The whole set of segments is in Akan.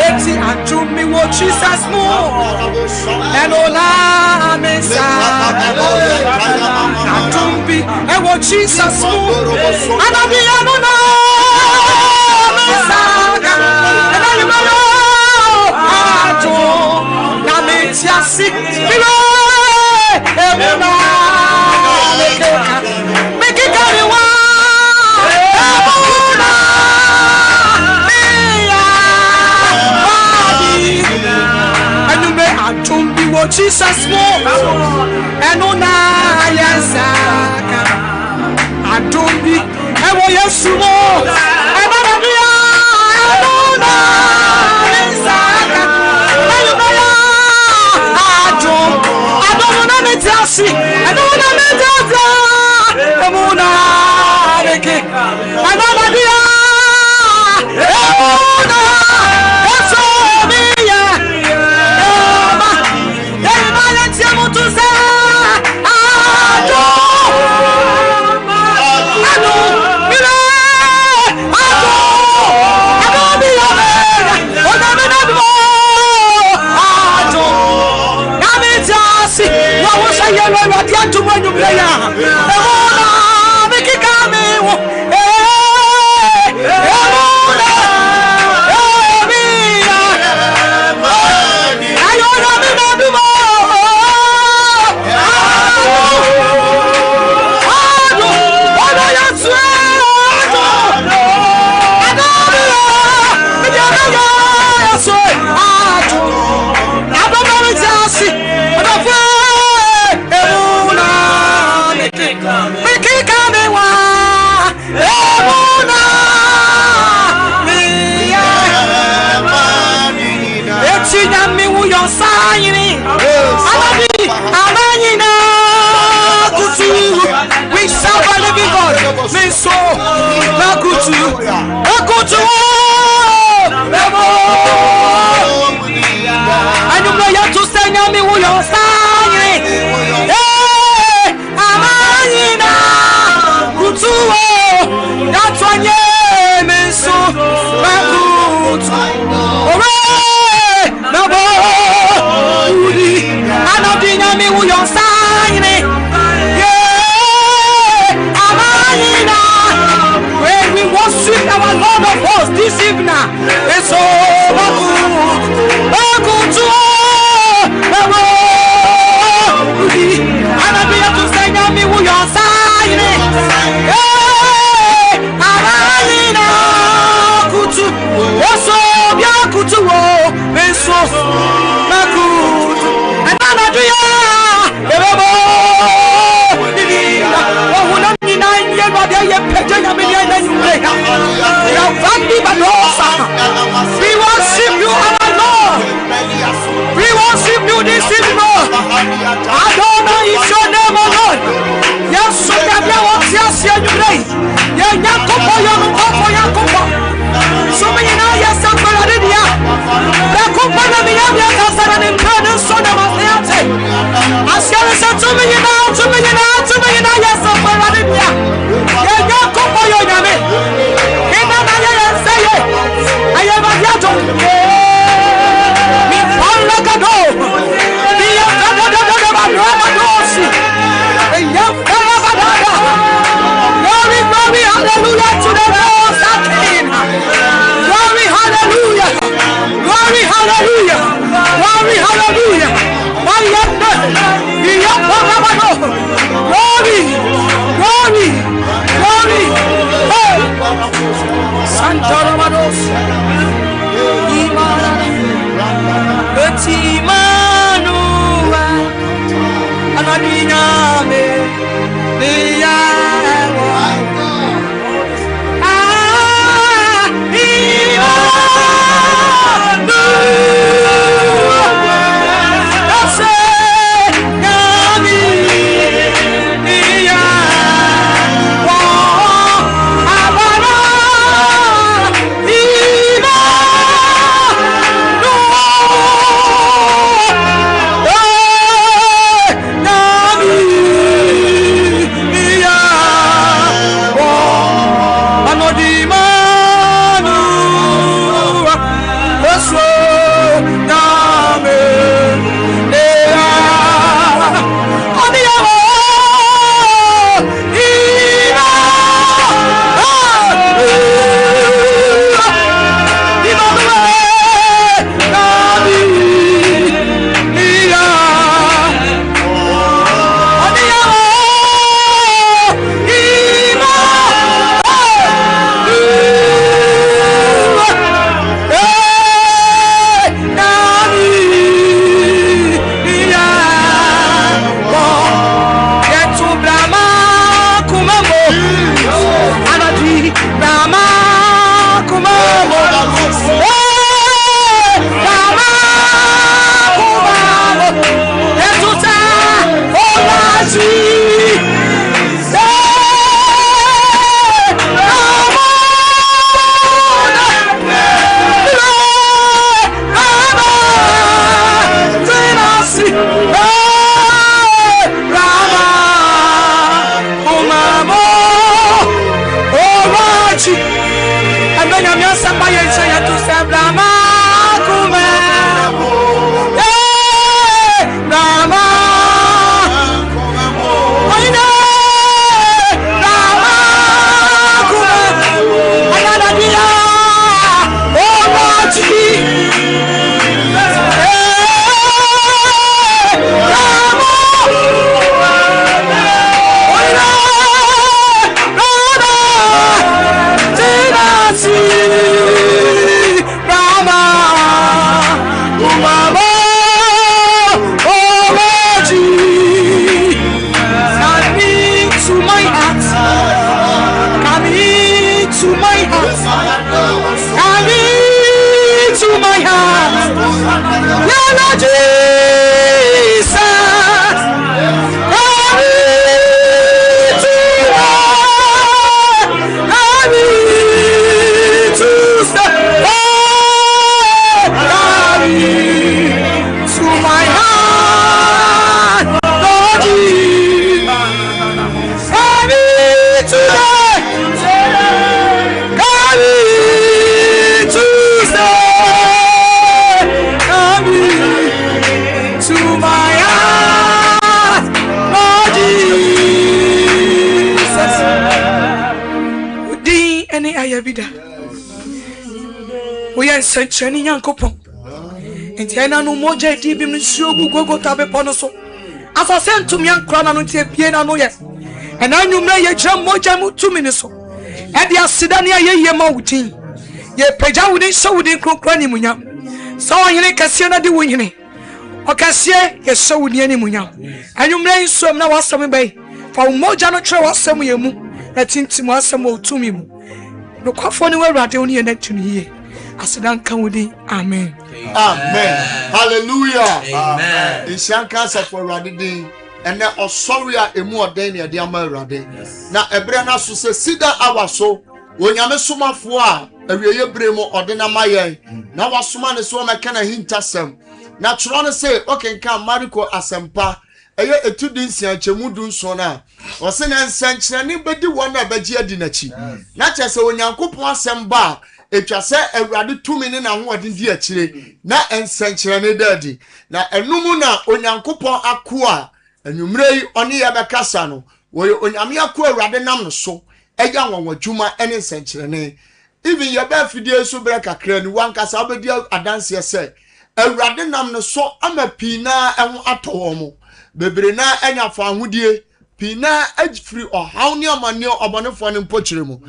Eti atumi wo Jesus mo. Enola mesa. Atumi ewo Jesus mo. Anabi anona mesa. Enayimalo ajo na metiasi. Biwe emuna make it carry one. Jesus mo enona yesaka adombi ewo yesu mo enona bia enona yesaka enona adom na metiasi enona metiasi emuna reke enona bia emuna yesu bia so nakutu anuma ya to sanya mi wo yo sanye amanyina kutu ya twanye mi so nakutu ore nabo uri anodinya mi wo yo sanye our Lord of hosts this evening is so good to and I be to say me who your sign Amalina kutu oso bia kutu wo meso makutu and I do ya ebo oh na ni na ye no dia ye peje ya me dia na you we worship you, our Lord. We worship you this evening. Adonai is your name, O Lord. Yes, so that you want to see you today. Yeah, Yakobo, Yakobo. So many now, yes, I'm going to do it. Yakobo, the Yamia Castle and Imperial Son of Asiate. As you said to me now, yes, I'm going to do it. Yeah, Yakobo, your name. I am a yato. Mi palla cado. Mi yato dosi. Glory, glory, hallelujah to the Lord, our King. Glory, hallelujah. Glory, hallelujah. Glory, hallelujah. Glory, glory, glory. Hey. Santa Ramados. Betimanu anadina me Brahma Kuma. Brahma. We are sending young couple. And Tiana no more JT bim show go tabe ponoso. As I sent to me and crown on the piano no yet. And I knew me a jam more jam 2 minutes. And the Sidania ye moutin. Ye peja wouldn't show within Crocrani Munya. So I Cassiana de winning. O Cassia, yes, so with the Munya. And you may so now was some bay. For more jano travel some you that into more some more to me. No coffee anywhere right only a net to me. As I come with it, amen. Amen. Hallelujah. Amen. Ishanka for radidi and then osoria emu odeni de ama rade. Na ebre na so se sida awaso wonyame somafo a awieye bremo odena maye na wasoma ne so meka na hintasem na tro ne se okenka Mariko asempa eye etudin sianchemu dun so na wose na nsankyere ne bedi wona bagie adi nachi na chese onyankopon asem ba etwa se awurade tumi ne na hoɔden di akire na ensankyere ne dadi na enumu na onyankopon akoa anwumre yi ɔne ye bekasa no wo onyame akoa awurade nam no so eya wonwadwuma ene ensankyere ne even ye ba fidie so bere kakra ni wankasa obedi adanse se awurade nam no so ama pina ɛho atɔ mo bebre na enya fa ahodie pina agfiri ɔhaw ne amane ɔbɔnefo ne mpokyere mu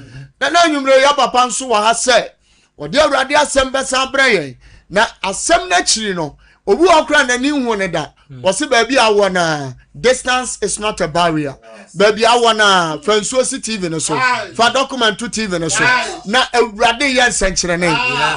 na anwumre ya papa nso wa ha se ɔde awurade asɛm bɛsa brɛ na asɛm na kyiri no obu okra na ni hu ne da wɔse baabi awɔ na distance is not a barrier baabi awɔ na Fransuo TV no so fa document TV no so na awurade yɛ nsenkyere ne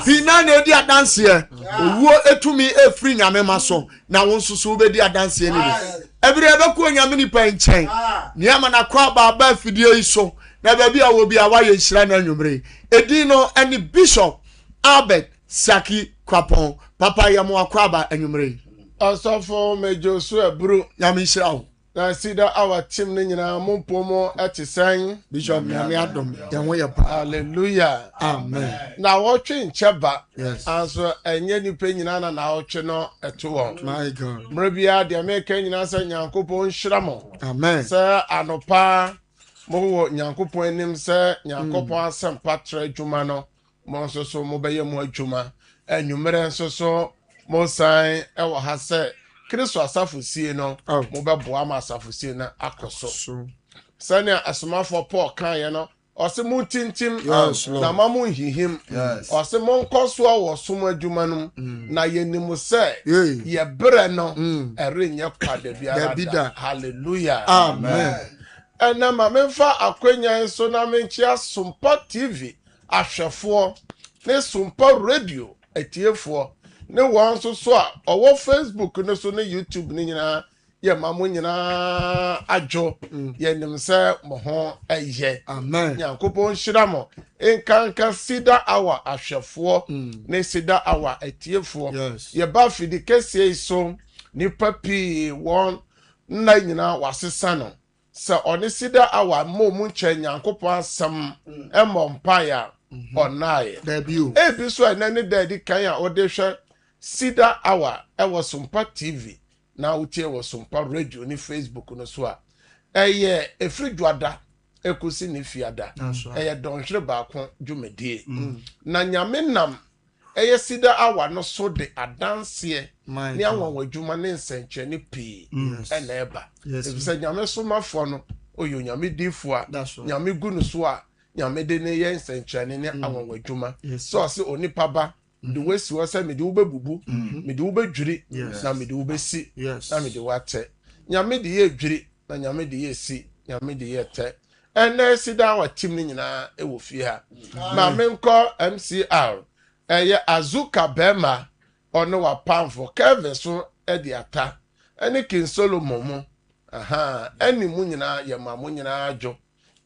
pina na edi adanse owuo etumi efiri nyame ma so na wo nso so bedi adanse ni bi ebire bɛkɔ nyame ni pa nkyɛn niama na kwa baba fidie yi so na baabi awɔ bi awa yɛ hyira na anwumre edi no ani Bishop Albert Saki Kwapon papa yamo akwaba anwumre Asafo mejosu ebru nyame hyira wo na sida our team ne nyina mompomo etisan Bishop nyame adom yenwo ye pa hallelujah amen na wotwe ncheba yes anso enye nipa nyina na wotwe no eto won my god mrabia de America nyina sa nyankopon hyramo amen sa anopa mo wo nyankopon enim sa nyankopon asempa tra adwuma no mo nso so mo beye mo adwuma anwumere nso so mo san ewo ha se Kristo asafosie no mo beboa ma asafosie na akoso sania asomafo Paul kan ye no ose mo tintim na ma mo hihim ose mo nkoso wo som adwuma no na yenim se ye bre no erenye kwade biara hallelujah amen ena ma memfa akwanya so na menchi Asompa TV ahwefo ne Sompa radio etiefo ne wan so a owo Facebook ne so ne YouTube ne nyina ye mamo nyina adwo ye nim se mo ho eye amen Nyankopon hyiramo enkanka sida awa ahwefo ne sida awa etiefo ye ba fidi kese so ni papi won na nyina wasesa no se oni sida awa mo mu nche Nyankopon asem emo mpaya onaye debut ebi so enane daddy kan a ode hwe Sida Hour ewo Sumpa TV na utie wo Sumpa radio ni Facebook no so a eye efridwada ekusi ni fiada eye donhwere baako dwumedie na nyame nam eye Sida Hour no so de adanse ni anwanwa dwuma ne nsenche ni pii ena eba efise nyame so mafo no oyo nyame difo a nyame gunu so a nyame de ne ye nsenche ne anwanwa dwuma so se onipa ba the way si wasa me de wo bebubu me de wo bedwiri na me de wo besi na me de wate nyame de ye dwiri na nyame de ye si nyame de ye te ene Sida Hour team ni nyina e wo fie ha ma me nko MCR eye Azuka Bema ono wa pamfo Kevin so e de ata ene King Solomon mo eni mu nyina ye ma mu nyina ajo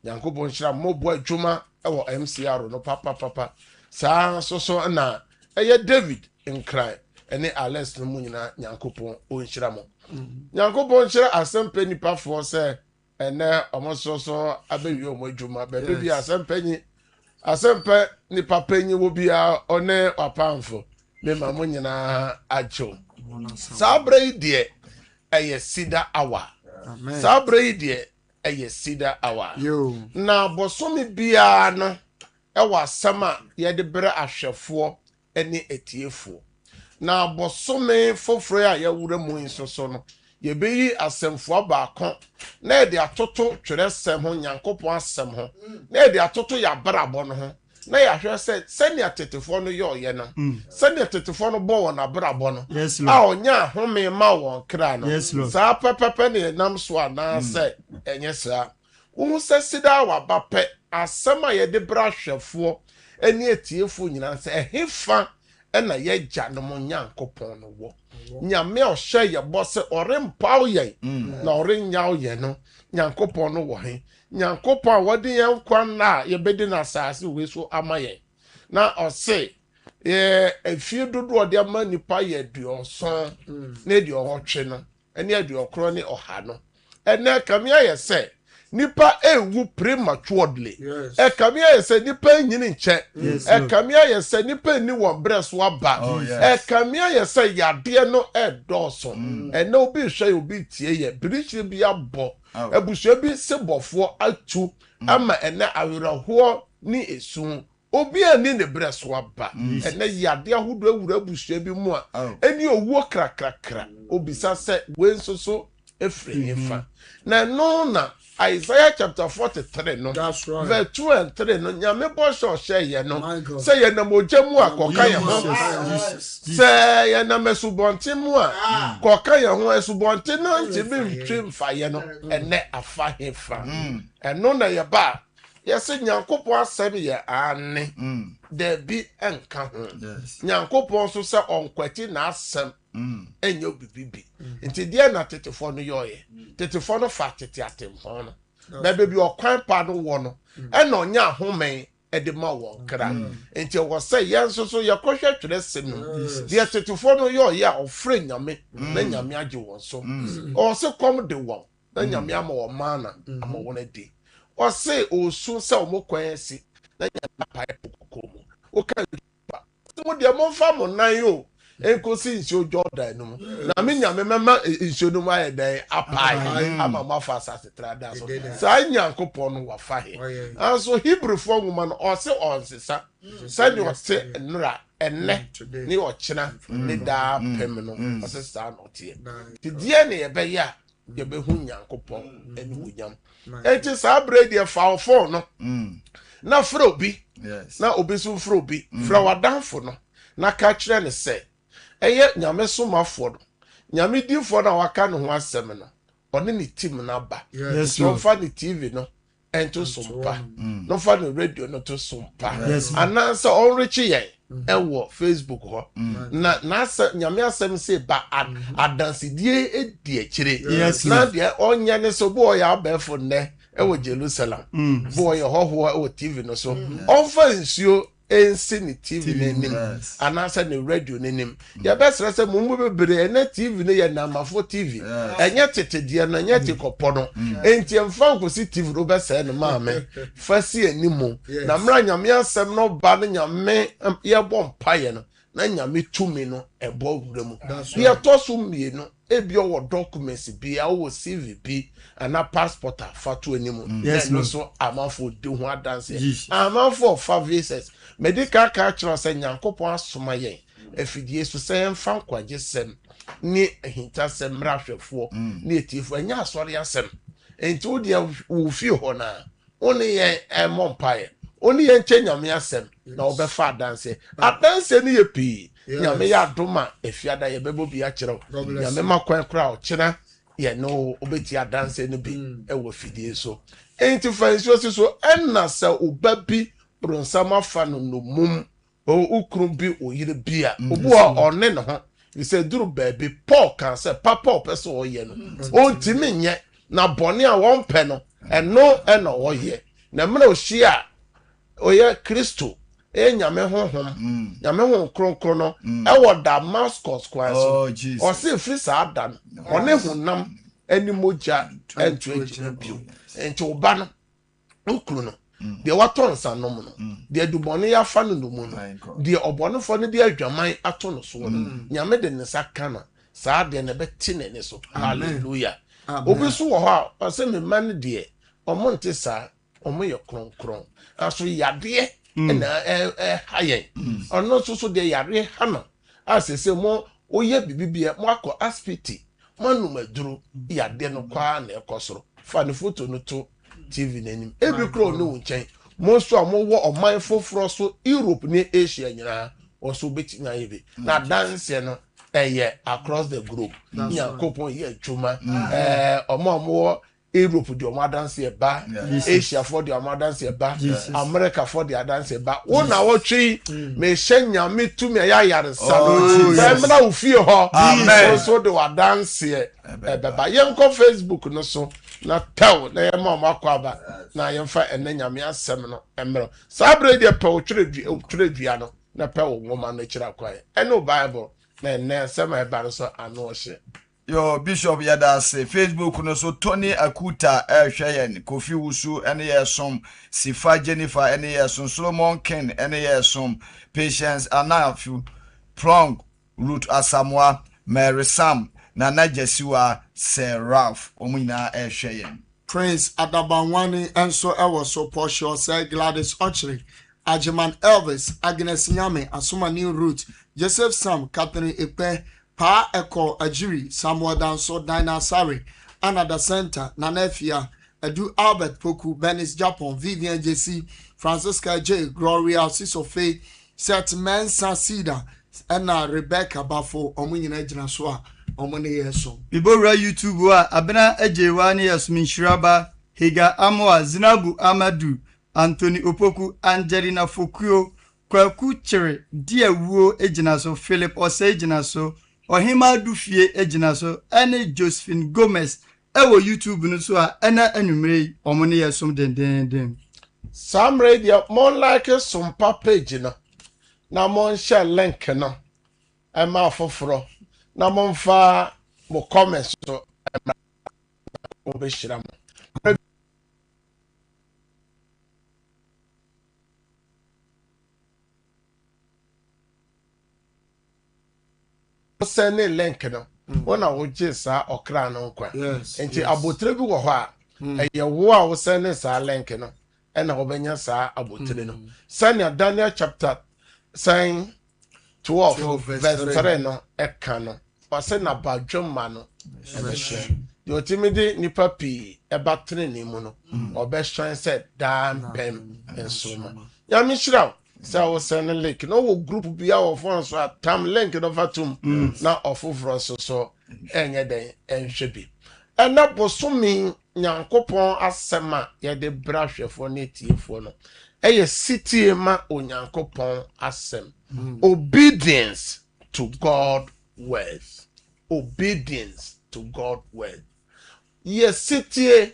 Yankobon hira mobo adwuma e wo MCR no papa saa so na eye David Nkrai ene Alex no mu nyina Yankopon onhira mo Yankopon hira asempe nipa fo se ene omososo abewi omo adwuma bebe bi asempe nipa panyi wo bia one wapamfo me ma mu nyina ajo sabre die eye Sida Hour sabre die eye Sida Hour na bosomi bia no ewa asama ye de bere ahwefo ene etiefo na bosomi foforo a ye wura mu nsoso no ye beyi asemfo abaako na ye de atoto tweresem ho Nyankopon asem ho na ye de atoto ya brabo no ho na ya hwe se ne atetefo no ye oye no se ne atetefo no bo wona brabo no a onya home ma won kra no sa pepepe ne nam so ana se enye sa wo se Sida Hour bape asema ye de brahwefo eni etiefo nyina se ehefa ena ye gya no mo Nyankopon no wo nyame ohye ye bose orempao ye na orenyaw ye no Nyankopon no wo he Nyankopon wode ye kwan na ye bedi na asase we so amaye na ose efie dodo ode ama nipa ye duoson na de ohotwe no ene aduokro ne oha no ene kamia ye se nipa ewu prematurely kamia ye se nipa nyini nche kamia ye se nipa ni won breso aba kamia ye se yade no edoso ene obi hwe obi tie ye birichi bi abo ebusua bi sebofo atu ama ene aweraho ni esu obi ani ne breso aba ene yade ahodo awura abusua bi mu a eni owuo krakrakra obisa se wensoso efrefa na no na Isaiah chapter 43 no verse 2 and 3 no nyame bo shye ye no say ye na mojamu akoka ye ho say ye na mesubonte mu a koka ye ho esubonte no ntimi ntwemfa ye no ene afa hefa eno na ye ba ye se Nyankopon asem ye ane de bi enka ho Nyankopon so se onkwati na asem enyo bibibi nti die na tetefo no yoye tetefo no fa tete atemfo no bebe bi okwan pa no wo no ena onya home edema wo kra nti wo se yenso so yakohwe twere sem no die tetefo no yoye a ofre nyame na nyame age won so o se kom de wo na nyame ama wo mana ama wo na di o se osu se o mokwan si na nyame pa kokomo o kan mo de mo fa mo nan yo enkosi nso Jordan no na me nyame mema nso no ma yeden apai ama mafa asase trada so sa Nyankopon no wa fa he anso Hebrew fo nwuma no o se onsesa sa ni o se nra enne ni o kina ni da pem no o se sa no tie ti die ne ye be ya ye be hu Nyankopon eni wunyam enti sa bread ye fa fo no na fra obi na obi so fra obi fra wadanfo no na ka kire ne se eye nyame somafo do nyame difo na waka no ho asem no one ne team na ba no fa ne TV no ento sompa no fa ne radio no to sompa anansa onrechi ye ewo Facebook ho na nyame asem se ba adansidie edi akire na de onya ne so bo ya abefo ne ewo Jerusalem bo ye hoho ewo TV no so onfa nsuo ensi ni TV n'anim anasa ni radio n'anim ya besra se mumu bebre na TV ne ya namafo TV enye tetedie na enye tekopo no enti emfa nkosi TV ro besa no maame fasi animu na mra nyame asem no ba no nyame ye bompaye no na nyame tumi no ebo wuramu ye toso mienu ebi owo documents bi a wo CV bi ana passport afatu animu no so amafo de ho adanse amafo fa visas medical culture say nyankopon asoma yen afidie so say mfa nkwaje sem ni ehinta sem rahwefo ni etifo anya asori asem enti wo dia wo fi ho na oni yen emompae oni yen chenyame asem na obefa adanse adanse ni ye pi nyame ya doma efiada ye bebo bi akere nyame makwan kra o kira ye no obeti adanse no bi ewo fidie so enti fanso so enna se obabi bronsama fa no mum o ukru bi oyire bia obu one no ho ise duru baby Paul kan se papa opese oye no o ntimi nye na bone a won pe no eno oye na mra ohia oye Kristo nyame honhom nyame hon kronkron no ewo Damascus kwaso o se free sa dan one hunam animoja entwe bio enti oba no ukru no de waton sanom no de dubone ya fa no mu no de obonefo no de adwaman ato no so no nyame de ne sakana saa de ne beti ne so hallelujah obi so wo ha o se me man de omonte sa omoye kronkron aso yade na hayen ono so de yare hana asese mo oye bibibie mo akọ aspiti manu maduro yade no kwa na ekosoro fa ne foto no to TV n'anim ebi kro no nchen mo so amowo oman foforo so Europe ni Asia nyina oso beti na yebe na dance no across the globe ya kopon ye adwuma omo Europe di omo dance e ba Asia for di omo dance e ba America for di dance e ba wona wo twi me hyenya me tumi ya yare sa no na wo fie ho so de wa dance e beba yenko Facebook no so na taw na yema makwa aba na yemfa enne nyame asem no emro sabre de pe otwere dua no na pe wo ngoma no kira kwae eno Bible na enne sema e ba so ano hye yo Bishop Yadase Facebook no so Tony Akuta hweyen Kofi Wusu ene yesom Sifa Jennifer ene yesom Solomon Ken ene yesom Patience Anafu Prong Root Asamoah Mary Sam Nana Jesiwa Seraph omuna hweyen Prince Adabanwani enso ewo so Porsche say Gladys Ochre Ajiman Elvis Agnes Nyame Asuma New Root Joseph Sam Catherine Epe Pa Eko Ajiri Samuel Danso Dina Sari Another Center Nanefia Edu Albert Poku Benis Japan Vivian JC Francisca J Gloria Sisofe Set Mensa Sida Ena Rebecca Bafo Omunyina Jinaswa Omune Yeso Bibora YouTube wa Abena Ejewani Yasminshiraba Higa Amoa Zinabu Amadu Anthony Opoku Angelina Fokuo Kwaku Chere Dia Wuo Ejinaso Philip Ose Ejinaso Ohima Dufie Ejinaso ene Josephine Gomez ewo YouTube no so a ena anumre omone yesom den Sam Radio mon like some page no na mon share link no e ma foforo na mon fa mo comment so mo be shira mo send a link no wona wo gisa okra no kwa enti abotre bi wo ho a eye wo a wo send sa link no e na wo benya sa abotre no send Daniel chapter 12 verse 3 no e ka no o se na badwoma no e be hye yo timidi nipa pi e batre ni mu no o be hye se dan pem enso no ya mi shira so send link no wo group bia wo phone so tam link no fatum na ofofro so enye den enhwe bi ena bosomi nyankopon asema ye de brahwefo na tiefo no eye city ma onyankopon asem obedience to God word ye city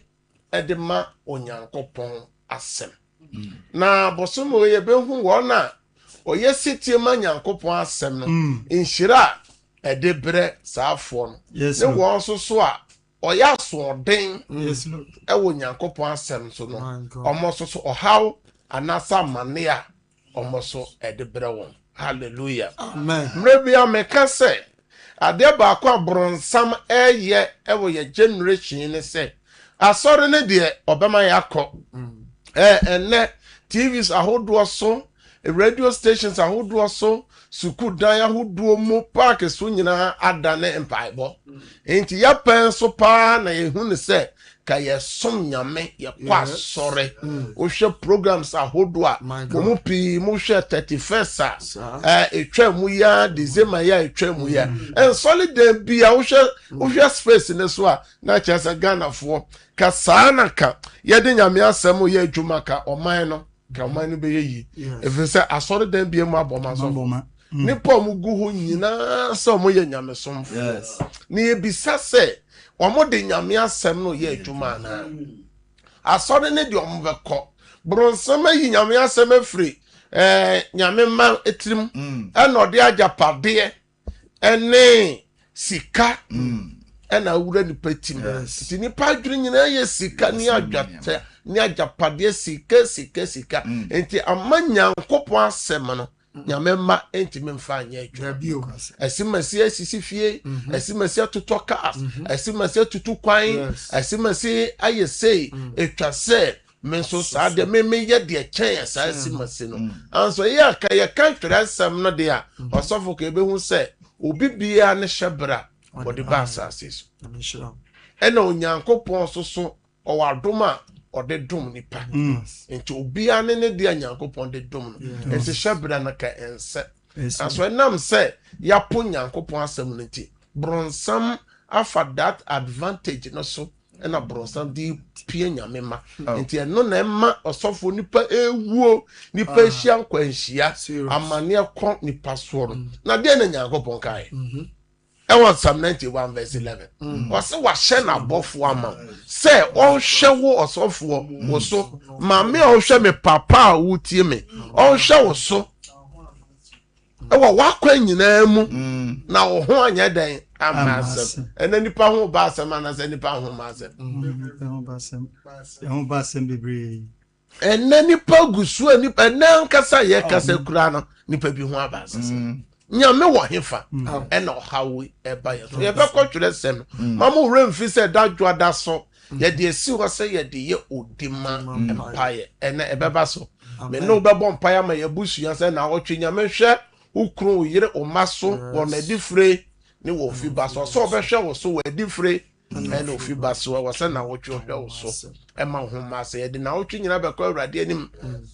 edema onyankopon asem na bosomo ye behu wona oye sitie ma nyankopon asem no inhira ede bre saafo no ne won so a oya so den e wo nyankopon asem so no omo so ohaw anasa mane a omo so ede bre won hallelujah amen mrebia meka se ade ba kwa bronsam eye e wo ye generation ne se asore ne de obema yakọ ene TVs ahodo so radio stations ahodo so suku dan ahodo mu park so nyina adane empaibo enti ya pen so pa na yehu ne se ka ye som nyame ye kwa sore o hwe programs ahodo a mu pi mu hwe 31st etwa mu ya December ya etwa mu ya en solid bi a o hwe space ne so a na chesa Ghana fo ka sana ka ye de nyame asem ye adwuma ka oman no ka oman no be yi efe se asore dan bi mu aboma so nipa mu gu ho nyina se mo ye nyame somfo ni ebisa se omo de nyame asem no ye adwuma na asore ne de omo beko bronsam yi nyame asem afri nyame ma etrim eno de ajapade ene sika ena wura ni patim ti ni padwiri nyina ye sika ni adwate ni ajapade sika enti amanya nkopon asem no nyame ma enti memfa anya adwabio esimasi asisi fie esimasi atotoka esimasi atutu kwan esimasi ayesei etwase menso saade me ye de chen sa esimasi no anso ye aka ye kan twere asem no de a osofo ka ebe hu se obi bia ne hyebra body basasis ena onyankopon soso o wadoma ode dum nipa enti obi ane ne de nyankopon de dum no enti hyebra na ka ense aso enam se yapo nyankopon asem no nti bronsam afa that advantage no so ena bronsam di pie nyame ma enti eno na ema osofo nipa ewuo nipa hia nkwanhia amane ekon nipa so na de na nyankopon kai Ewan Psalm 91 verse 11. Wase washe na bofo ama. Se on hwe wo osofo wo so. Ma me on hwe me papa wutie me. On hwe wo so. Ewa wakwa nyina mu na wo ho anya den amasem. Ena nipa ho ba asem ana se nipa ho ma asem. Ho ba asem bebre. Ena nipa gusu nipa ena nkasa ye kasa kura no nipa bi ho aba asem. Nyame wo hefa ena hawe eba ye so ye be ko twere sem mamu remfi se dadwa da so ye de esi ho se ye de ye odima empire ena ebeba so me no be bom empire ma ye busu ya se na otwe nyame hwe ukru yire o maso wo na difre ni wo fi baso so be hwe wo so wo difre ena ofi baso wo se na otwe hwe wo so ema ho ma se ye de na otwe nyina be ko awrade anim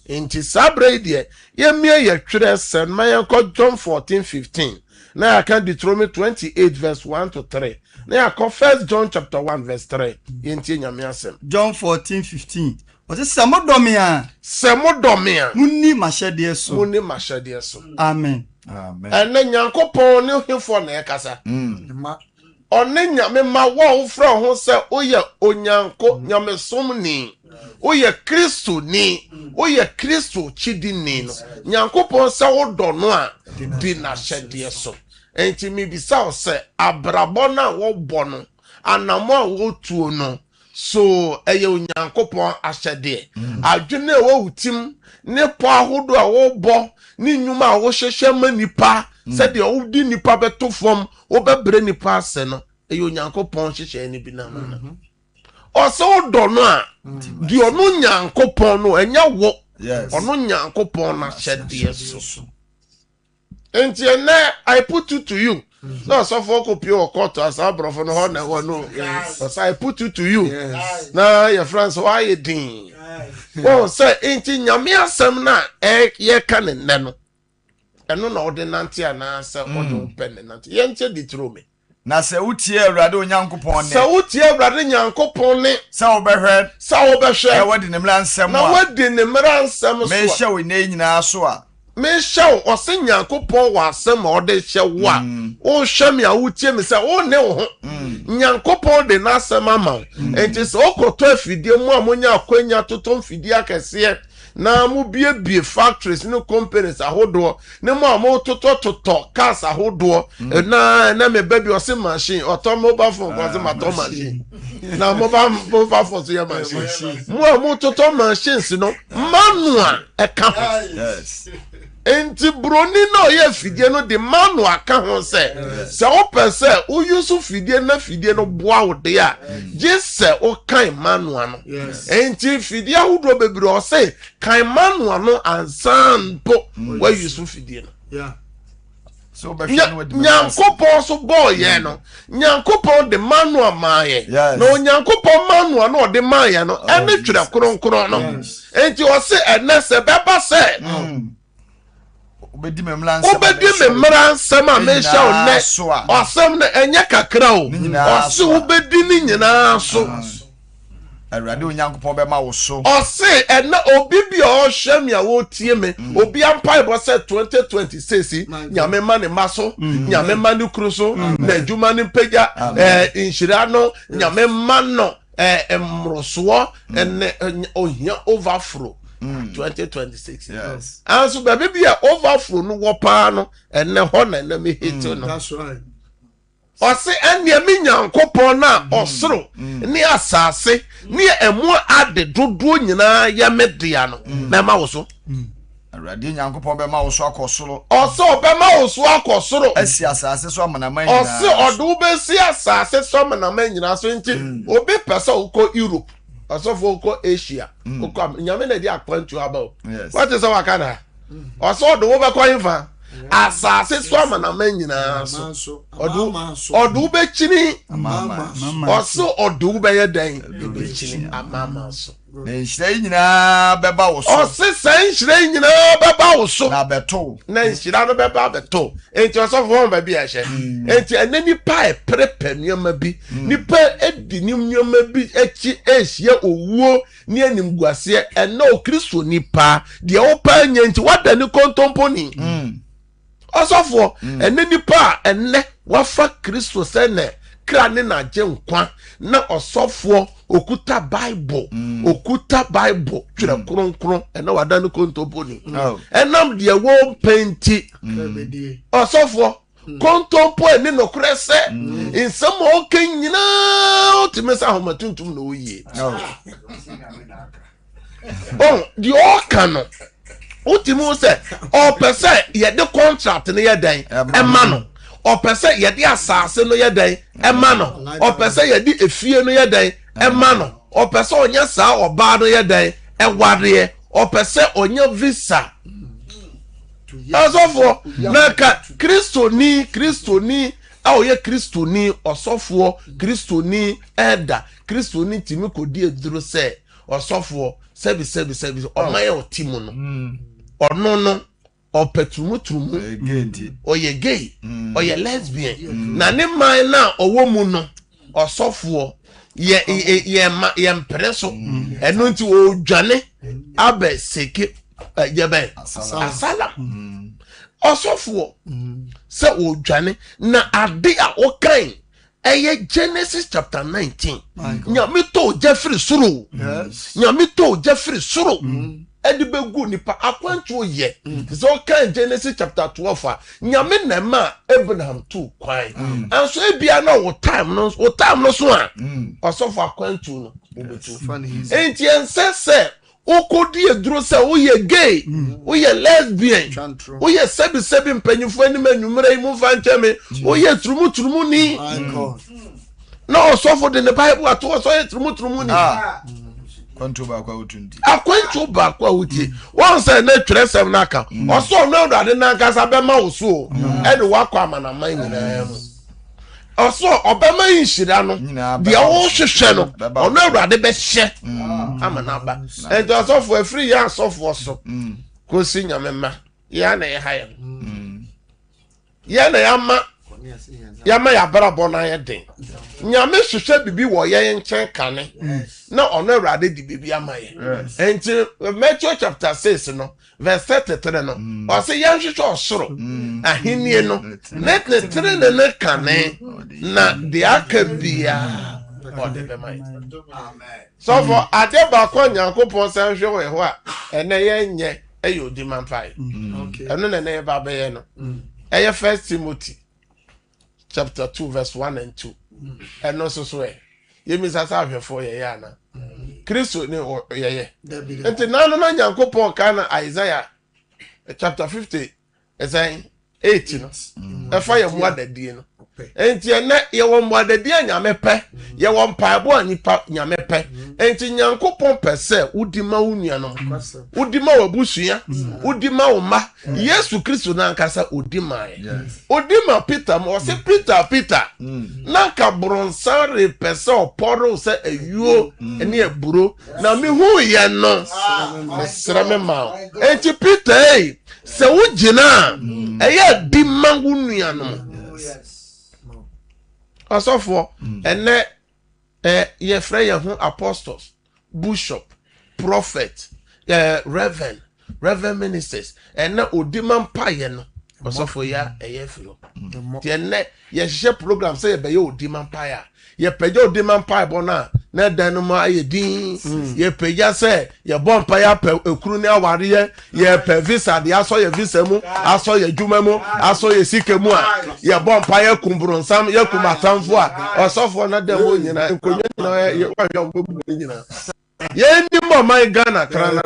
enti sabre de ye mie ye twere sem ma ye ko John 14:15 na ya kan Deuteronomy 28 verse 1 to 3 na ya ko 1 John chapter 1 verse 3 ye ntie nyame asem John 14:15 Ose samodomia munni mashede so amen ene nyankopon ne hwefo na yakasa One nyame ma wo fra ho se oye onyanko nyame somni oye Kristo ni oye Kristo chidi ni no nyankopon se wo do no a di na hyede so enti mi bisa o se abrabo na wo bo no anamo a wo tuo no so eye onyankopon ahyede adwene wo wutim ne po ahodo a wo bo ni nyuma a wo hyehye manipa se de wo di nipa beto fom wo bebre nipa ase no eye onyankopon hyehye ni bi na mana o se wo do no a di onu nyankopon no enya wo onu nyankopon na hyede so enti ene I put it to you no so for copy or court as abrofo no ho na wo no so I put it to you na your friends why you din won say enti nyame asem na ye ka ne no eno na ordinance ana say odo penant ye nche Deuteronomy na se utie awrade onyankopon ne se utie awrade nyankopon ne se obehwe e wadi ne mra nsem na wadi ne mra nsem so me hye we ne nyina so a me show o se nyankopon wa asem o de hye wa o hye me a utie me se o ne wo nyankopon de na asem ama enti se o koto afidie mu amonya akwanya toto mfidie akese na mo bie factories no companies ahodo ne mo toto cars ahodo na me baby o se machine auto mobile phone ko se mato machine na mobile phone so ya machine mo toto machines no manual e ka yes enti broni no ye fidie no de manual ka ho se o pese o use fidie na fidie no boa wo de a je se o kan manual no enti fidie ahodo bebre o se kan manual no ansan po we use fidie no so be fun with nyankopon so boy ye no nyankopon de manual maaye no nyankopon manual no de maaye no ene twere kronkron no enti o se ene se beba se obedi me mmara nsem a me sha o ne osem na enye kakra o ose obedi ni nyina so Awurade onyankopon be ma wo so ose ene obi bi o hwem ya wo tie me obi ampa bo se 2026 nyame ma ne maso nyame ma ne kru so na adwuma ne pagya inhyira no nyame ma no emroso ene ohia overflow 2026 yes and so baby be overflow no wo pa no ene ho na na me hito no That's right. Ose ene me nyankopon na osoro ne asase ne emu ade dodo nyina ya media no na ma wo so Awurade nyankopon be ma wo so akosoro ose obema wo so akosoro asi asase so amanaman nyina ose odo be si asase so amanaman nyina so nti obi pese uko Europe ose fo uko Asia uko nyame na di akwantu aba what is our kana ose odo wo be kwa infa asase so amanaman nyina so odo be chini ose odo be yedan be chini amama so na nhyira nyina beba wo so ose san nhyira nyina beba wo so na beto na nhyira no beba beto enti ose fo ba bi a hye enti enani pa prepe nneoma bi nipa edi nneoma bi echi ehia owuo ne animguase ena o Kristo nipa de o pa nya nti wada ni kontomponi osofo enani pa enne wafa Kristo sene kra ne na je nkwa na osofo okuta bible twere kronkron ena wada ni kontomponi enam de wo penti osofo kontompo eni no krese insem o kenyina otimesa homatuntum no oye di o kano otimu se o pese ye de contract ne ye dan ema no o pese ye de asase no ye dan ema no o pese ye de efie no ye dan ema no o pese onya sa oba no ye dan eware o pese onya visa asofo naka kristoni a oye kristoni osofo kristoni eda kristoni timi kodi eduro se osofo sebi o maye otimu no ono no opetumutumu oye gay oye lesbian na ne man na owo mu no osofo ye mpreso eno nti o dwane abe seke yebe asala osofo se o dwane na ade a okan eye Genesis chapter 19 nyame to Jeffrey suru nyame to Jeffrey suru edi begu nipa akwantu ye so kan Genesis chapter 12 nyame na ma Abraham to kwan anso ebia na wo time no so a osofo akwantu no obetu enti ensese okodi eduro se oye gay oye lesbian oye sebi mpanyufo ani manumere mu fa ncheme oye turumu ni na osofo de ne Bible ato so oye turumu ni kwantu ba kwa utundi akwantu ba kwa uti won say na twerесem naka oso no ade na nkasa be ma oso e de wakwa amanaman nyina mu oso obema inhyira no de o hwehwe no ono awurade be hye amanaba enti osofo afiri ya osofo so kosi nyamema ya na ye haya ya na yama ya barabo na ye den nyame hwehwe bibi wo ye nchen kane na ono awurade di bibi amaye enti Matthew chapter 6 no verse 33 no o se yan hwehwe osoro ahenie no net ne kane na de akabia ɔde bɛma yɛ sɔfo ade baako nyankopɔn san hwɛ wɔ hɔ a ɛnɛ yɛnyɛ ɛyɛ odi ma mpae ɛno na ɛnɛ yɛba bɛyɛ no ɛyɛ 1 Timothy chapter 2 verse 1 and 2 ɛno nso so yɛmi sasa ahwɛfoɔ yɛyɛ ana Kristo ne yɛyɛ nti nano na nyankopɔn ka na Isaiah chapter 50 ɛsɛn 8 no ɛfa yɛ mmoadadie no enti ɛnɛ yɛwɔ mmoadadie nyame pɛ yɛwɔ mpaebɔ a nipa nyame pɛ enti nyankopɔn pɛ sɛ wodi ma wo nuanom wodi ma w'abusua wodi ma wo mma Yesu Kristo na ankasa odi ma yɛ odi ma Peter ma ɔsɛ Peter na ka bronsan repɛ sɛ ɔpɔro sɛ ayuo ne aburo na mehu yɛ no mesrɛ me ma enti Peter sɛ wogyina ɛyɛ di ma wo nuanom asɔfoɔ ɛnɛ yɛfrɛ yɛn ho apostles bishop prophet reverend ministers ɛnɛ odi ma mpaeɛ no asɔfoɔ yɛ ɛyɛ firi hɔ nti ɛnɛ yɛhyehyɛ program sɛ yɛbɛyɛ odi ma mpaeɛ a yɛpɛgya odi ma mpaeɛ bɔ no a na dan no mu ayɛ din yɛpɛgya sɛ yɛbɔ mpaeɛ apɛ ekuru ne awareɛ yɛpɛ visa de asɔ yɛ visa mu asɔ yɛ dwuma mu asɔ yɛ sika mu a yɛbɔ mpaeɛ kumburonsam yɛkum atamfo a ɔsɔfoɔ na dan wɔ nyinaa nkonnwa nyinaa yɛwahwɛ ɔbɛbu nyinaa yɛndi mbɔ ɔman Ghana kra na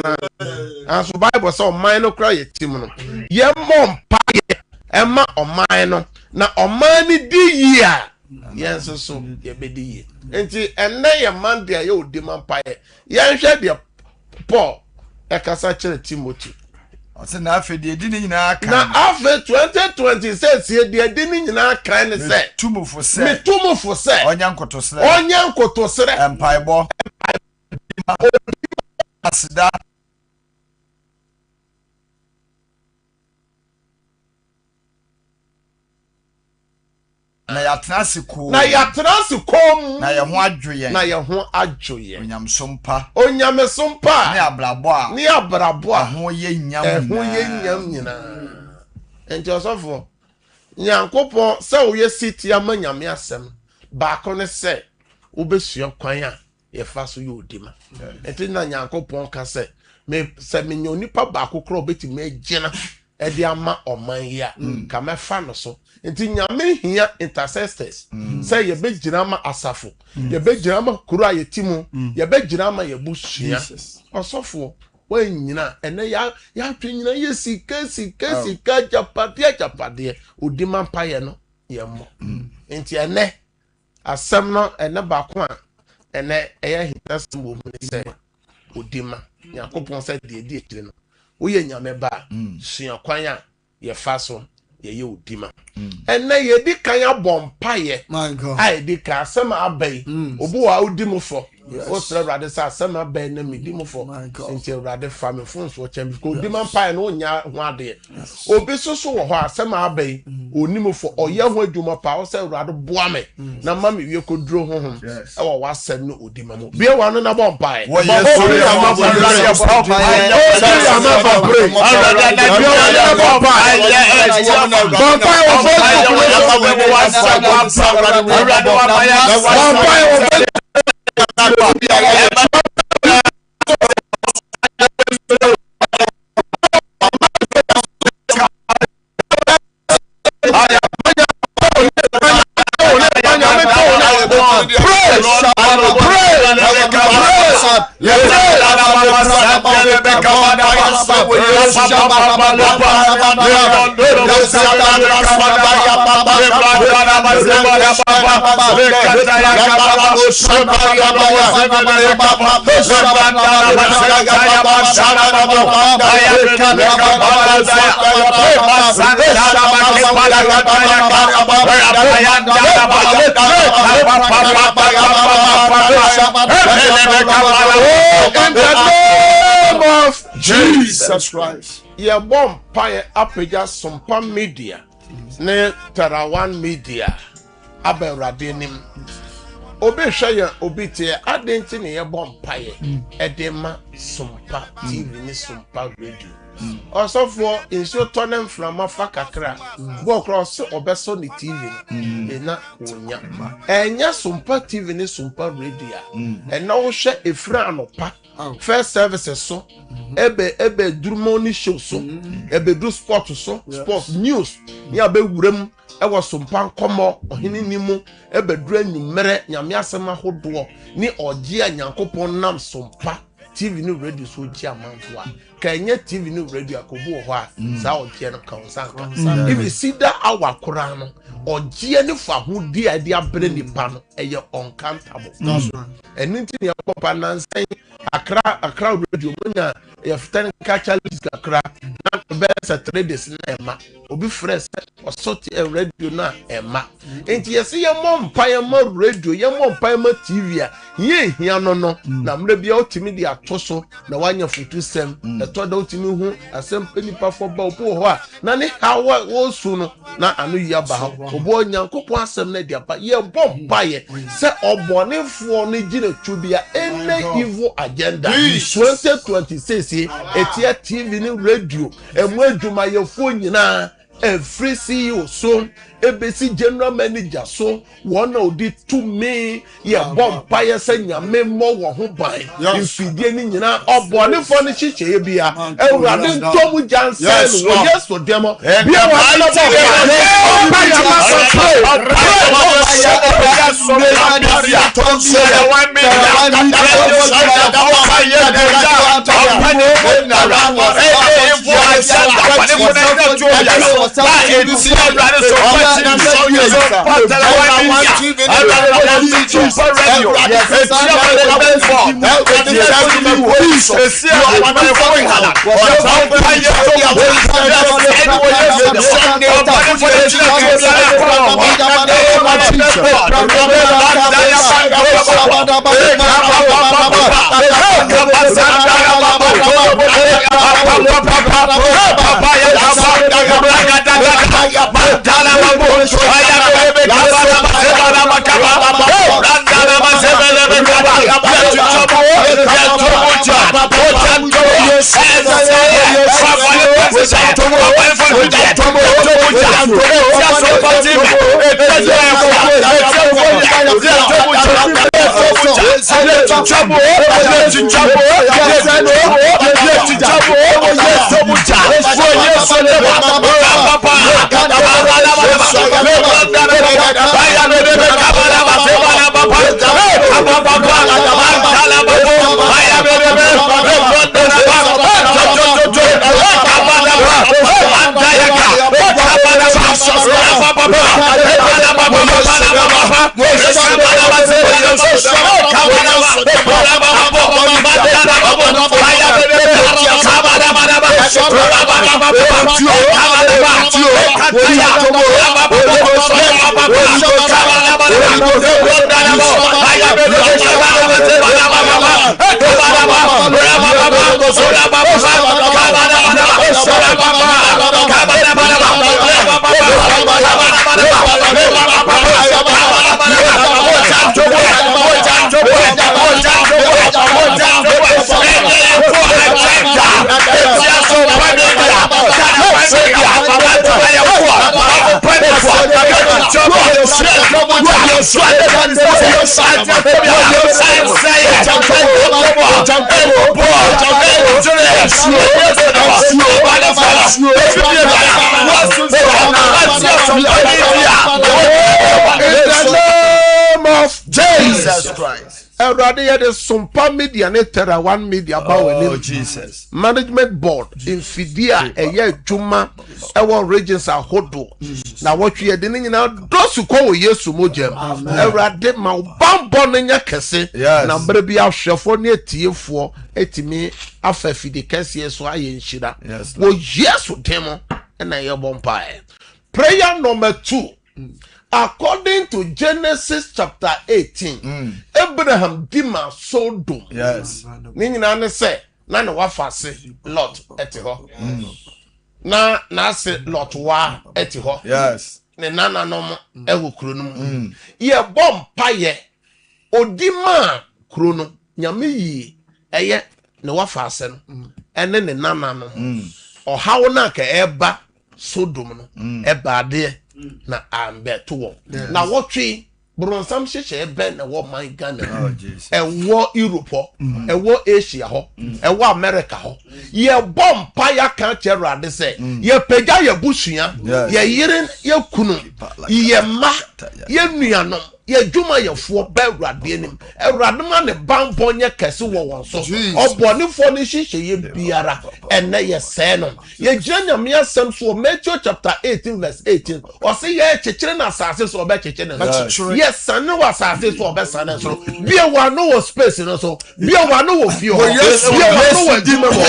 anso Bible sɛ ɔman no kora yɛ tim no yɛmmɔ mpaeɛ ɛma ɔman no na ɔman no di yie a yɛn nso so yɛbɛdi yie nti ɛnɛ yɛ man deɛ yɛ odi ma mpaeɛ yɛnhwɛ deɛ Paul ɛkasa kyerɛ Timothy ɔsɛ na afei deɛ di ne nyinaa kan na afei 2026 yɛ deɛ di ne nyinaa kan ne sɛ tumufo sɛ metumufo sɛ ɔnyɛ nkotosrɛ mpaebɔ asida na yɛatena ase koo na yɛ ho adwo yɛn onyamso mpa ne abrabɔ a ho yɛ nyam nyinaa enti ɔsɔfoɔ nyankopɔn sɛ woyɛ siti ama nyame asɛm baako ne sɛ wobɛsua kwan a yɛfa so yɛ odi ma enti na nyankopɔn ka sɛ sɛ menya onipa baako korɔ obɛtumi agyina ɛde ama ɔman yi a ka mɛfa no so nti nyame hia intercessors sɛ yɛbɛgyina ma asafo yɛbɛgyina ma kuro a yɛti mu yɛbɛgyina ma yɛbusua ɔsɔfoɔ wɔnyina ɛnɛ yɛatwe nyina yɛ sika japadeɛ odi ma mpaeɛ no yɛmmɔ nti ɛnɛ asɛm no ɛnɛ baako a ɛnɛ ɛyɛ hintasɛm wɔ mu ne sɛ odi ma nyankopɔn sɛ deɛ di akyire no woyɛ nyame ba sua kwan a yɛfa so yɛyɛ odi ma ɛnɛ yɛdi kan abɔ mpaeɛ a yɛdi kan asɛm aba yi obi wɔ a wodi mu fɔ wosrɛ Awurade sɛ asɛm aba yi na medi mu fɔ nti Awurade fa me fonso kyɛm bi odi ma mpaeɛ no wonya ho adeɛ obi soso wɔ hɔ asɛm aba yi onni mu fɔ ɔyɛ ho adwuma pa wo sɛ Awurade boa me na ma me wie koduro honhom ɛwɔ w'asɛm no odi ma mu bie wa no na bɔ mpaeɛ In the name of Jesus Christ. Ye bom paye apega sompa media ne Tarawan media aberade nim obi hwe obi tie adenti ne ye bom paye edema sompa TV ne sompa radio Osofo inso tonem flama fa kakra. Bo cross obeso ni TV. Na wonya. Enya Sumpa TV ni Sumpa Radio. Na wo hwe efra anopa. First services so. Ebe durumoni show so. Ebe do sport so. Sports news. Ya be wurem ewo Sumpa nkomo ohini nimu ebe duru anumere nyame asem ahodo ni oje Nyankopon nam Sumpa TV ni radio so ji amanfo a kanye TV ni radio akobu ho a sa oje no kan sanka if you see that our Quran no oje ni fa ho di ade abere nipa no eye uncountable anything ya papa nansen akra radio munya ya fitan ka challenge kakra na be 3 days na ema obi fresh osoti radio na ema enti yesi ye mompa ye ma radio ye mompa ye ma TV a ye hia no na mre bia otimi di atoso na wanya futu sem e to da otimi hu asem penipa fo ba obo ho a na ne hawa wo su no na anu ya ba ho obo Nyankopon asem na dia ba ye bompa ye se obonefo ne gina twubia any evil agenda 2026 etia TV ni radio emu aduma ye fo nyina every CEO so ebesi general manager so one odi to me ye bompa ye se nyame mo wo ho ban ifidie ni nyina obone fo ni chiche ye bia ewurade ntomu jansen wo yeso demo bia wa na Jesus Christ. Everybody had a Sumpa media netera 1 media about Jesus. Management board in Fidia a year Juma our regions are hodo. Now what we are doing now those who call yesu mojem. Everybody ma bambon in your kese. Na baby our shefonia TF4 etimi afa fidi kese so aye nshida. Wo yesu demo and I bompire. Prayer number 2. According to Genesis chapter 18, Abraham dima Sodom. Yes. Nina ne say, na ne wafase Lot etiho. Na se Lot wa etiho. Yes. Ne nana nom ewo kuro no. Ye bom paye odima kuro no nyame yi eye ne wafase no. Ene ne nana no. ɔhaw na ka ɛba Sodom no ɛba adeɛ na ambɛto wɔ na wɔtwe bronsam hyehyɛ ɛbɛn na wɔ man Ghana ɛwɔ Europe ɛwɔ Asia hɔ ɛwɔ America hɔ yɛbɔ mpa yɛka kyerɛ Awurade sɛ yɛpagya yɛ busua yɛ yere yɛ kunu yɛ mma yɛ nuanom yɛ dwuma yɛfoɔ bɛ Awurade anim Awurade ma ne banbɔ nyɛ kɛse wɔ wɔn so ɔbɔnefoɔ no hyehyɛ yɛ biara ɛnɛ yɛ sɛɛ no yɛgyina Nyame asɛm so wɔ Matthew chapter 18 verse 18 ɔse yɛ kyekyere na asase so ɔbɛkyekyere ne so yɛ sane wɔ asase so ɔbɛsane so bia wɔ ano wɔ space no so bia wɔ ano wɔ fie hɔ bia wɔ ano wɔ adwuma hɔ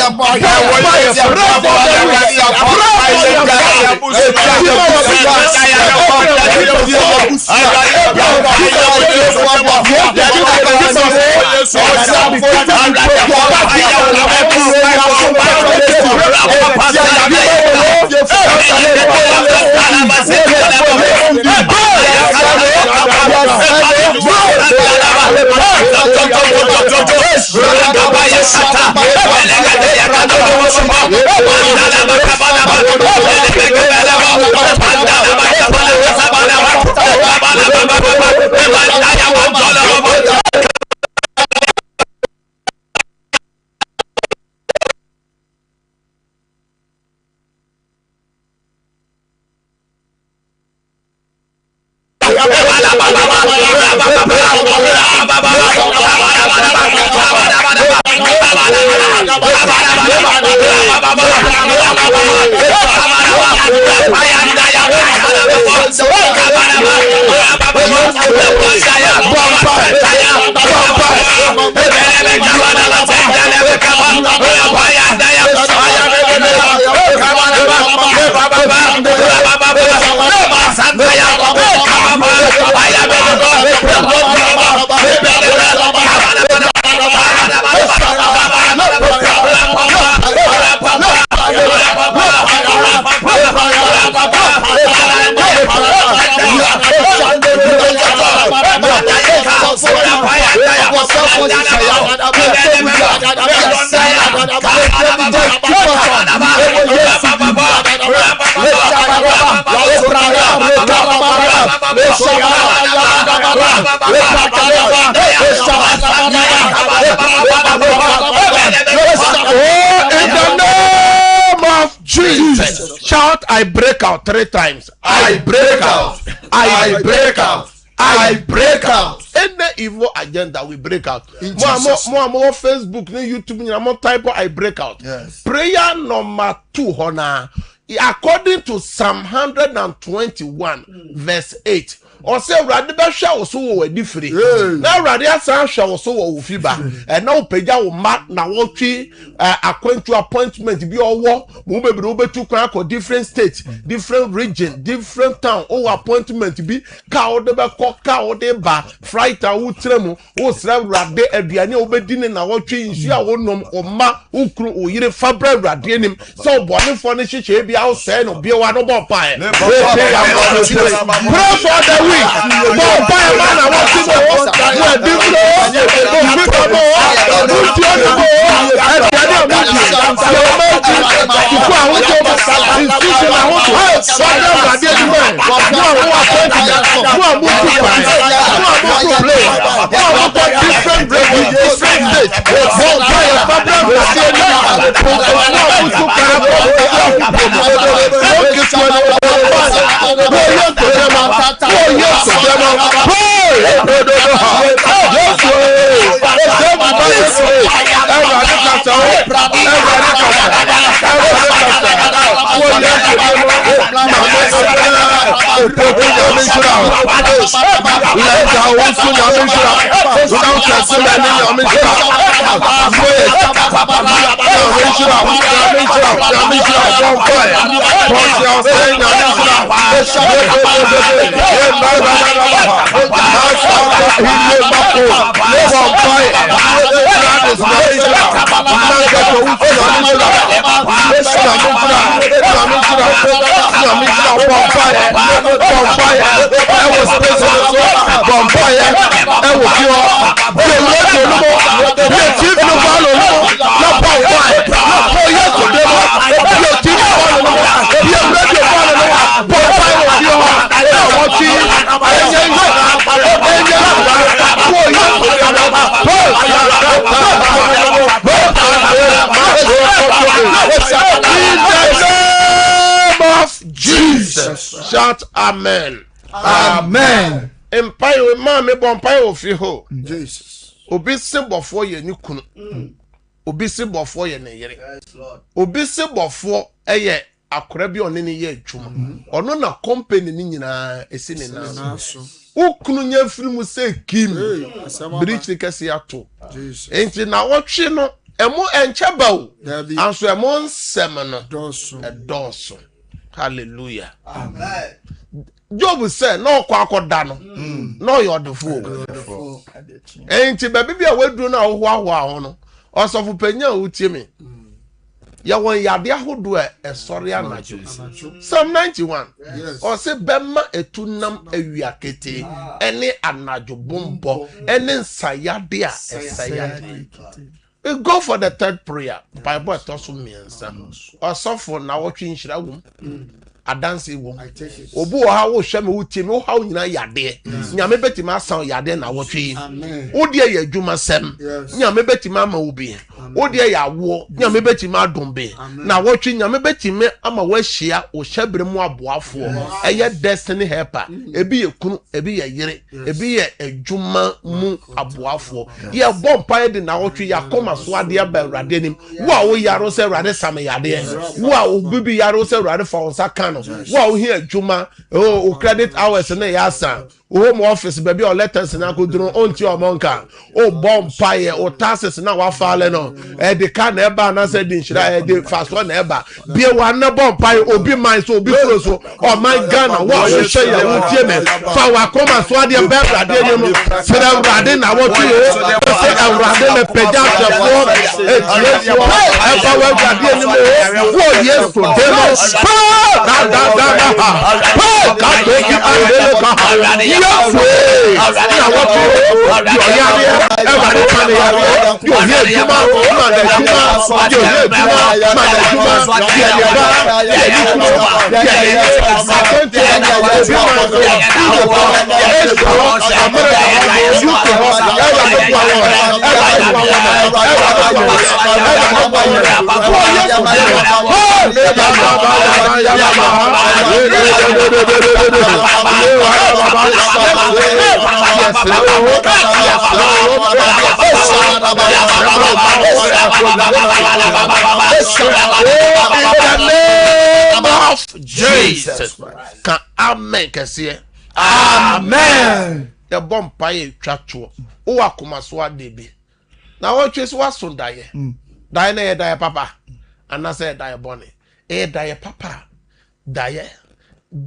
Shout, I break out 3 times. I break out. I break out. I break out. Any evil agenda we break out. More Facebook, YouTube, more type I break out. Yes. Prayer number 2, Hona. According to Psalm 121, verse 8. Or say Awurade be hwa wo so wo adi free na Awurade asan hwa wo so wo fiba and now pagya wo ma na wo twi akwantu appointment bi owo mo bebre wo betu kwan akọ different states, different region, different town o appointment bi ka wo de be kọ ka wo de ba fright a wo tremu wo sra Awurade aduane wo bedi ne na wo twi nsu a wo nom o ma wo kru o yire fabra Awurade anim so bonefo ne hyehyɛ bi a wo sɛ no bi wa no bɔ pae pray for the week. More by a man, I want to know what Shout amen. Amen. Empire we man me bompire of ho. Jesus. Obi se bofo ye ni kunu. Obi se bofo ye ne yere. Obi se bofo eye akora bi one ne ye adwuma. Ono na company ni nyina esi ne na. Ukunu nya firi mu se kim. Bridge kase ato. Jesus. Enti na wotwe no emu enche bawo. Anso emu nsem no. Edoso. Hallelujah. Amen. Job said no kwakoda no. No your the fool. Enti baby bia wedru na wo ho no. Osofu panya utie me. Ya won yade ahodo esori anajo. Psalm 91. O se bema etunam awiakete ene anajo bombo ene nsayade a esayade. We go for the third prayer. Bible tosu miensa. Osofu na wotwe nhira wom. Adanse wom. Obu ha wo hwe me utie me wo ha nyina yade. Nyame betima asan yade na wotwe. Wo de ye adwuma sem. Nyame betima ama obi. Wo de ye awo. Nyame betima adombe. Na wotwe nyame betime ama wo ahia wo hyebre mu aboafo. Eye destiny helper. Ebi ye kunu, ebi ye yere, ebi ye adwuma mu aboafo. Ye bompa de na wotwe yakoma so ade ba Awurade nim. Wo wo yaro se Awurade sam yade. Wo bibi yaro se Awurade fa won saka. Wow, here Juma, oh, credit hours and a yasa, home office, baby, or letters and I could do on to your monka, oh, bomb fire, or tasses now are falling on, and the can ever, and I said, should I do fast one ever? Be one bomb pie, or be mine, so be so, or my gun, what will show you, Jimmy, for I come and swat your bed, I didn't say, I'm riding, I want to say, I'm riding a pedagogue for yes, for Jesus. Can amen kese. Amen. The bomb pie twato. O akoma so adebi. Na wo twese waso daye. Daye na ye daye papa. Ana say daye boni. Daye papa. Daye.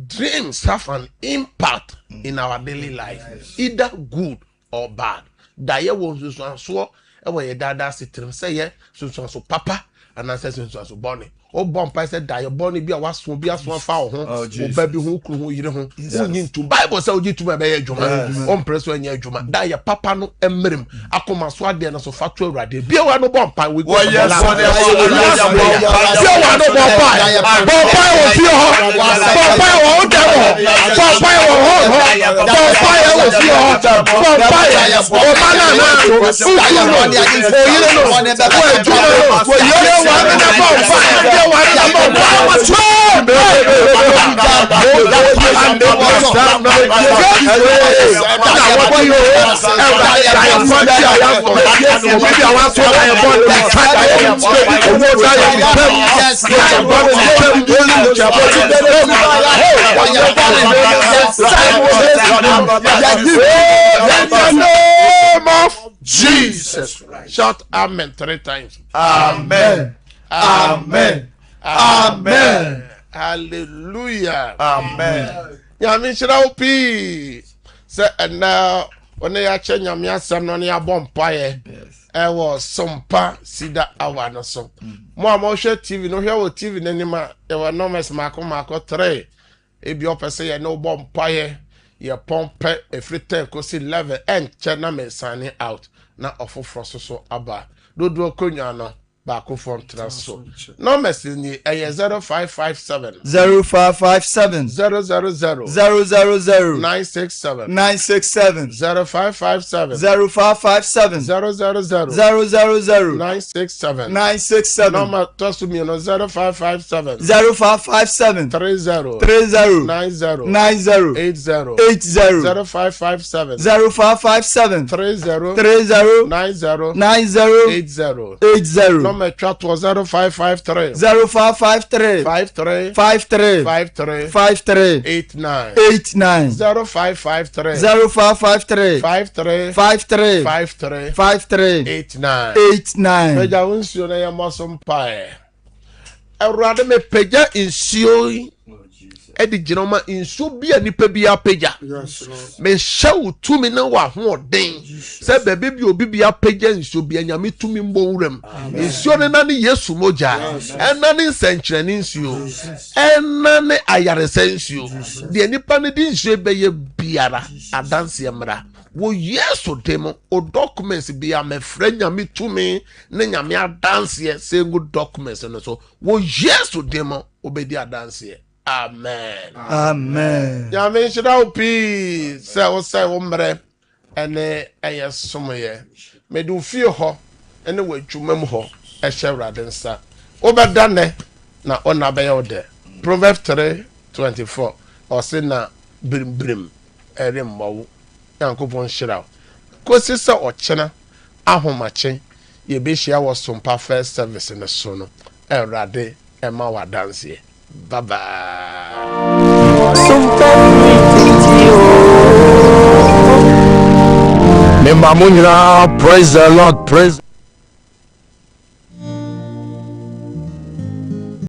Dreams have an impact in our daily life, either good or bad. Daye wo so e wo ye dada sitrim say ye so papa and I say so boni. O bomb pa say daye boni bi a waso bi aso fa wo ho, o ba bi ho kru ho yire ho. Unyin to Bible say oji tuma be ye adwuma. O mpreso anya adwuma. Daye papa no emrem akoma so ade na so fatu Awurade. Bi wa no bomb pa we go. Bi wa no bomb pa. Bomb pa wo fi ho. Bomb pa wo de wo. Bomb pa wo ho. Bomb pa wo fi ho. Bomb pa o mana na. O yire no. O adwuma no. O yire wa na bomb pa. Jesus. Shout amen 3 times. Amen. Amen. Amen. Hallelujah. Amen. Nyame shira opi. Say and now when ya che nyame asem no ne abom paye. E wo sompa sida awa no so. Mo hwe TV no hwe wo TV n'anima e wo numbers mako 3. E bi opese ye no bom paye. Ye pompe every 10 kosi 11 and che na me signing out na ofofro so aba. Dodo konya no baako fo ntra so numbers ni 0557 0557 000 000 967 967 0557 0557 000 967 967 number tosu mi no 0557 0557 30 30 90 90 80 80 0557 0557 30 30 90 90 80 80 number chat was 0553 0553 53 53 53 53 89 89 0553 0553 53 53 53 53 89 89 Peja unsio na ya masom pae Awurade me peja insio edi jinoma insu bia nipa bia peja me shaw tumi na wa hoden se bebe bi obi bia peja insu bia nyame tumi mbo wuram insu ne na ne Yesu moja ena ne nsenkyere ne insu ena ne ayarese insu de nipa ne di insu beye biara adanse mra wo Yesu demo o documents bia me frɛ nyame tumi ne nyame adanse se ngu documents no so wo Yesu demo obedi adanse. Amen. Amen. Nyame shira opi se o se wo mre ene eye somoye. Me du fie ho ene wadwumam ho e hye Awurade nsa. Obeda ne na ona be yode. Proverbs 3:24. O se na brim ere mmawo. Yankopon shira. Kosi se o kyena ahomache ye be hia wo sompa first service ne so no. Awurade e ma wadanse. Bye bye. Praise the Lord. Praise.